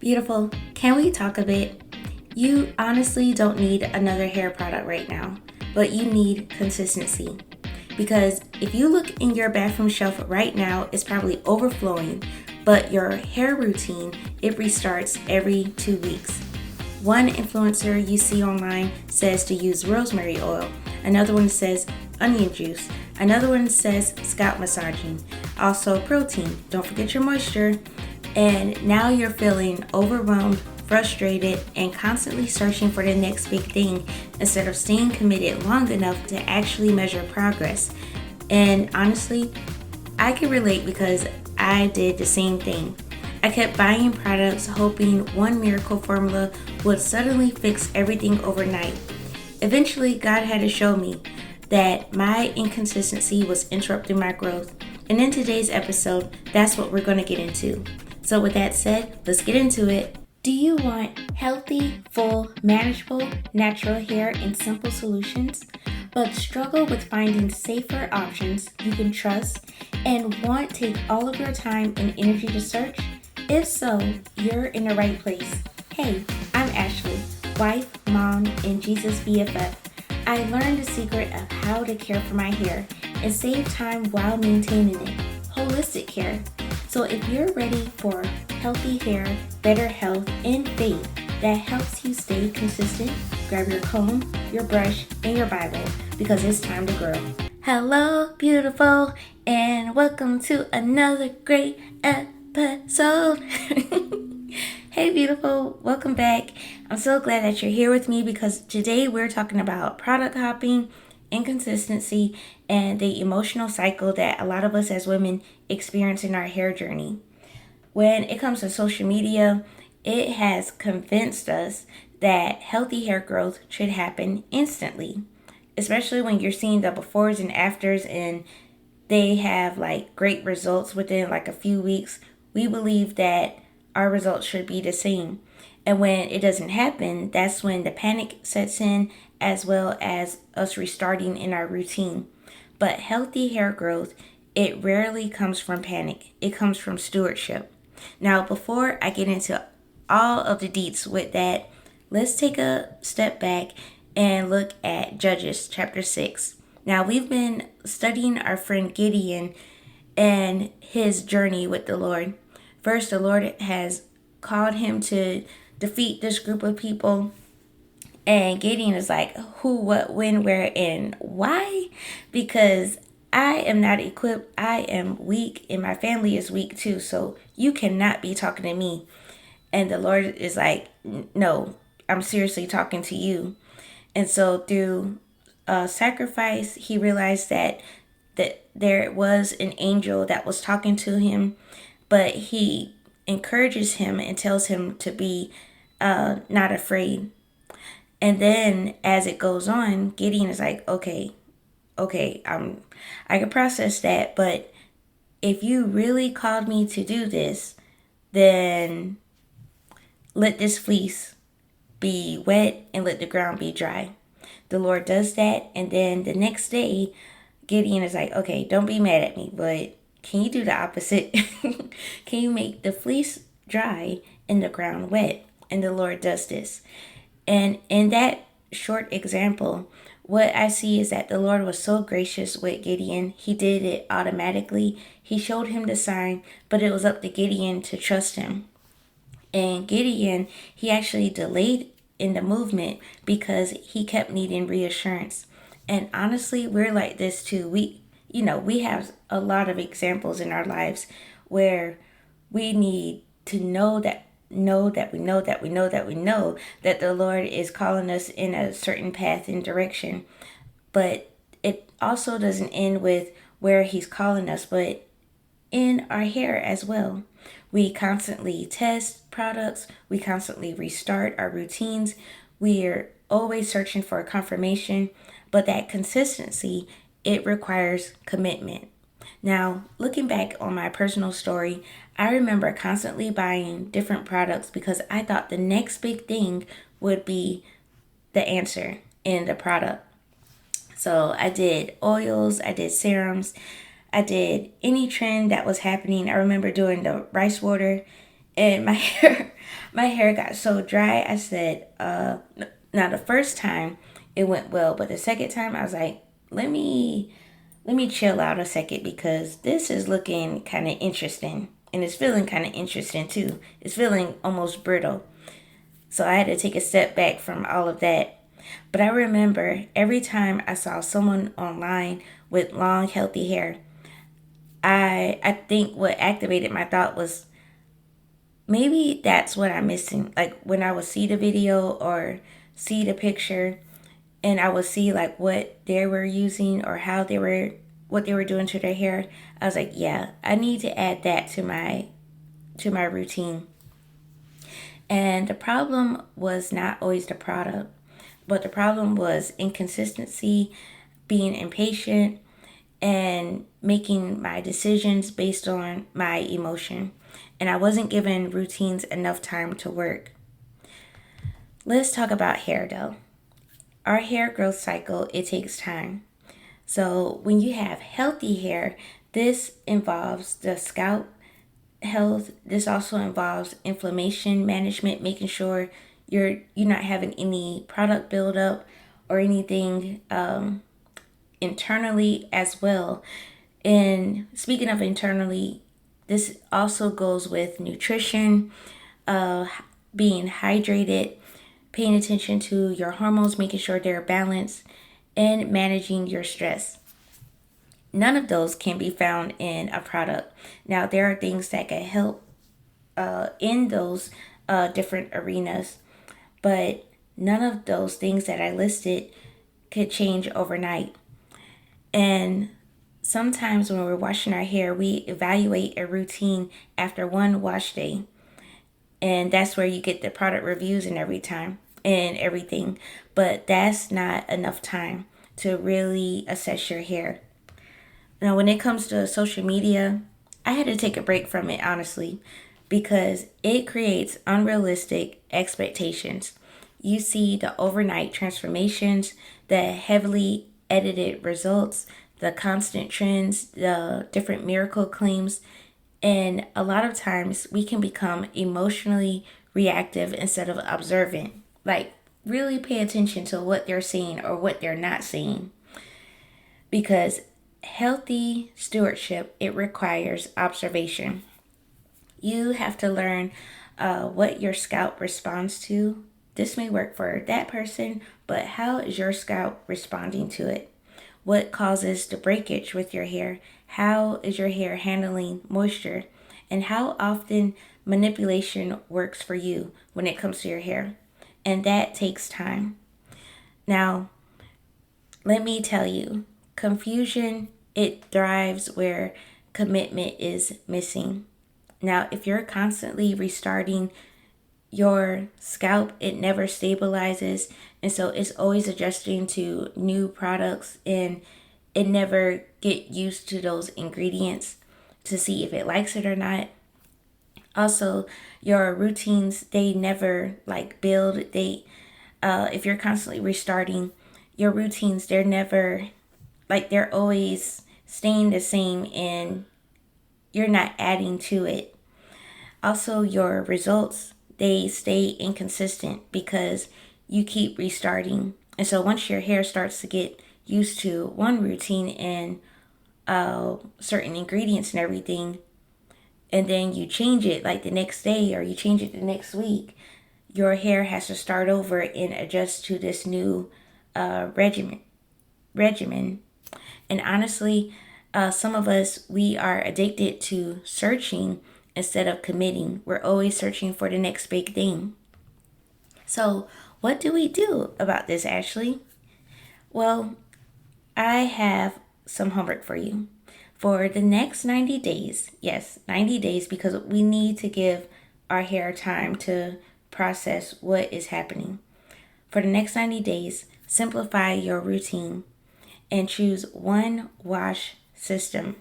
Beautiful. Can we talk a bit? You honestly don't need another hair product right now, but you need consistency. Because if you look in your bathroom shelf right now, it's probably overflowing, but your hair routine, it restarts every 2 weeks. One influencer you see online says to use rosemary oil, another one says onion juice, another one says scalp massaging, also protein, don't forget your moisture, and now you're feeling overwhelmed, frustrated, and constantly searching for the next big thing instead of staying committed long enough to actually measure progress. And honestly, I can relate because I did the same thing. I kept buying products hoping one miracle formula would suddenly fix everything overnight. Eventually, God had to show me that my inconsistency was interrupting my growth. And in today's episode, that's what we're going to get into. So, with that said, let's get into it. Do you want healthy, full, manageable, natural hair in simple solutions, but struggle with finding safer options you can trust and want to take all of your time and energy to search? If so, you're in the right place. Hey, I'm Ashley, wife, mom, and Jesus BFF. I learned the secret of how to care for my hair and save time while maintaining it. Holistic care. So if you're ready for healthy hair, better health, and faith that helps you stay consistent, grab your comb, your brush, and your Bible because it's time to grow. Hello, beautiful, and welcome to another great episode. Hey, beautiful, welcome back. I'm so glad that you're here with me because today we're talking about product hopping, inconsistency, and the emotional cycle that a lot of us as women experience in our hair journey. When it comes to social media, it has convinced us that healthy hair growth should happen instantly, especially when you're seeing the befores and afters and they have like great results within like a few weeks. We believe that our results should be the same. And when it doesn't happen, that's when the panic sets in, as well as us restarting in our routine. But healthy hair growth, it rarely comes from panic. It comes from stewardship. Now, before I get into all of the deets with that, let's take a step back and look at Judges chapter 6. Now, we've been studying our friend Gideon and his journey with the Lord. First, the Lord has called him to defeat this group of people. And Gideon is like, who, what, when, where, and why? Because I am not equipped. I am weak, and my family is weak too. So you cannot be talking to me. And the Lord is like, no, I'm seriously talking to you. And so through sacrifice, he realized that there was an angel that was talking to him, but he encourages him and tells him to be not afraid. And then as it goes on, Gideon is like, okay, I can process that, but if you really called me to do this, then let this fleece be wet and let the ground be dry. The Lord does that, and then the next day, Gideon is like, okay, don't be mad at me, but can you do the opposite? Can you make the fleece dry and the ground wet? And the Lord does this. And in that short example, what I see is that the Lord was so gracious with Gideon. He did it automatically. He showed him the sign, but it was up to Gideon to trust him. And Gideon, he actually delayed in the movement because he kept needing reassurance. And honestly, we're like this too. We have a lot of examples in our lives where we need to know that that the Lord is calling us in a certain path and direction. But it also doesn't end with where he's calling us, but in our hair as well. We constantly test products, we constantly restart our routines, we're always searching for confirmation, but that consistency, it requires commitment. Now, looking back on my personal story, I remember constantly buying different products because I thought the next big thing would be the answer in the product. So I did oils, I did serums, I did any trend that was happening. I remember doing the rice water and my hair got so dry. I said, now the first time it went well, but the second time I was like, let me chill out a second because this is looking kind of interesting, and it's feeling kind of interesting too. It's feeling almost brittle. So I had to take a step back from all of that. But I remember every time I saw someone online with long, healthy hair, I think what activated my thought was maybe that's what I'm missing. Like when I would see the video or see the picture and I would see like what they were using or what they were doing to their hair, I was like, yeah, I need to add that to my routine. And the problem was not always the product, but the problem was inconsistency, being impatient, and making my decisions based on my emotion. And I wasn't given routines enough time to work. Let's talk about hair though. Our hair growth cycle, it takes time. So when you have healthy hair, this involves the scalp health. This also involves inflammation management, making sure you're not having any product buildup or anything internally as well. And speaking of internally, this also goes with nutrition, being hydrated, paying attention to your hormones, making sure they're balanced, and managing your stress. None of those can be found in a product. Now, there are things that can help in those different arenas, but none of those things that I listed could change overnight. And sometimes when we're washing our hair, we evaluate a routine after one wash day. And that's where you get the product reviews and everything. But that's not enough time to really assess your hair. Now, when it comes to social media, I had to take a break from it, honestly, because it creates unrealistic expectations. You see the overnight transformations, the heavily edited results, the constant trends, the different miracle claims, and a lot of times we can become emotionally reactive instead of observant. Like, really pay attention to what they're saying or what they're not saying. Because healthy stewardship, it requires observation. You have to learn what your scalp responds to. This may work for that person, but how is your scalp responding to it? What causes the breakage with your hair? How is your hair handling moisture? And how often manipulation works for you when it comes to your hair? And that takes time. Now, let me tell you, confusion, it thrives where commitment is missing. Now, if you're constantly restarting your scalp, it never stabilizes, and so it's always adjusting to new products, and it never get used to those ingredients to see if it likes it or not. Also, your routines, they never like build. If you're constantly restarting your routines, they're never like, they're always staying the same, and you're not adding to it. Also, your results, they stay inconsistent because you keep restarting. And so once your hair starts to get used to one routine and certain ingredients and everything, and then you change it like the next day or you change it the next week, your hair has to start over and adjust to this new regimen. And honestly, some of us, we are addicted to searching instead of committing. We're always searching for the next big thing. So, what do we do about this, Ashley? Well, I have some homework for you. For the next 90 days, yes, 90 days, because we need to give our hair time to process what is happening. For the next 90 days, simplify your routine and choose one wash system.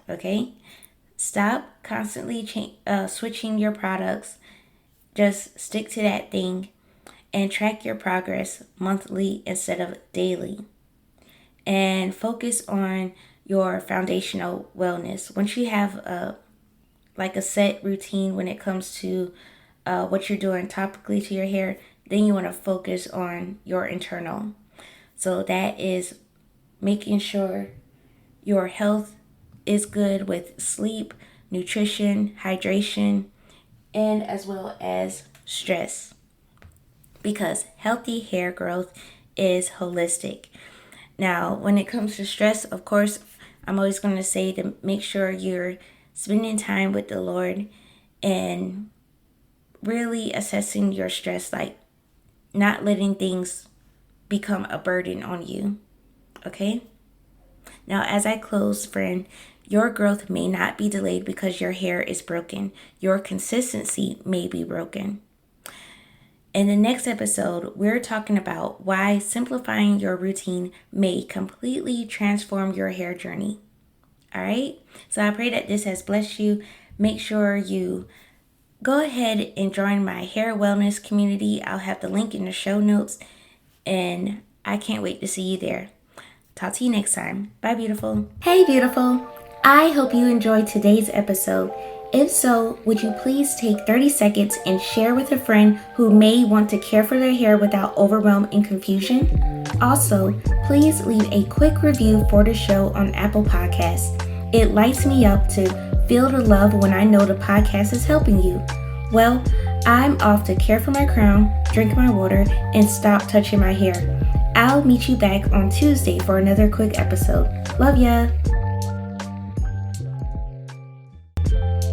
Okay? Stop constantly switching your products. Just stick to that thing and track your progress monthly instead of daily. And focus on your foundational wellness. Once you have like a set routine when it comes to what you're doing topically to your hair, then you want to focus on your internal. So that is making sure your health is good with sleep, nutrition, hydration, and as well as stress. Because healthy hair growth is holistic. Now, when it comes to stress, of course, I'm always going to say to make sure you're spending time with the Lord and really assessing your stress, like not letting things become a burden on you. Okay? Now, as I close, friend, your growth may not be delayed because your hair is broken. Your consistency may be broken. In the next episode, we're talking about why simplifying your routine may completely transform your hair journey. All right? So I pray that this has blessed you. Make sure you go ahead and join my hair wellness community. I'll have the link in the show notes, and I can't wait to see you there. Talk to you next time. Bye, beautiful. Hey, beautiful. I hope you enjoyed today's episode. If so, would you please take 30 seconds and share with a friend who may want to care for their hair without overwhelm and confusion? Also, please leave a quick review for the show on Apple Podcasts. It lights me up to feel the love when I know the podcast is helping you. Well, I'm off to care for my crown, drink my water, and stop touching my hair. I'll meet you back on Tuesday for another quick episode. Love ya!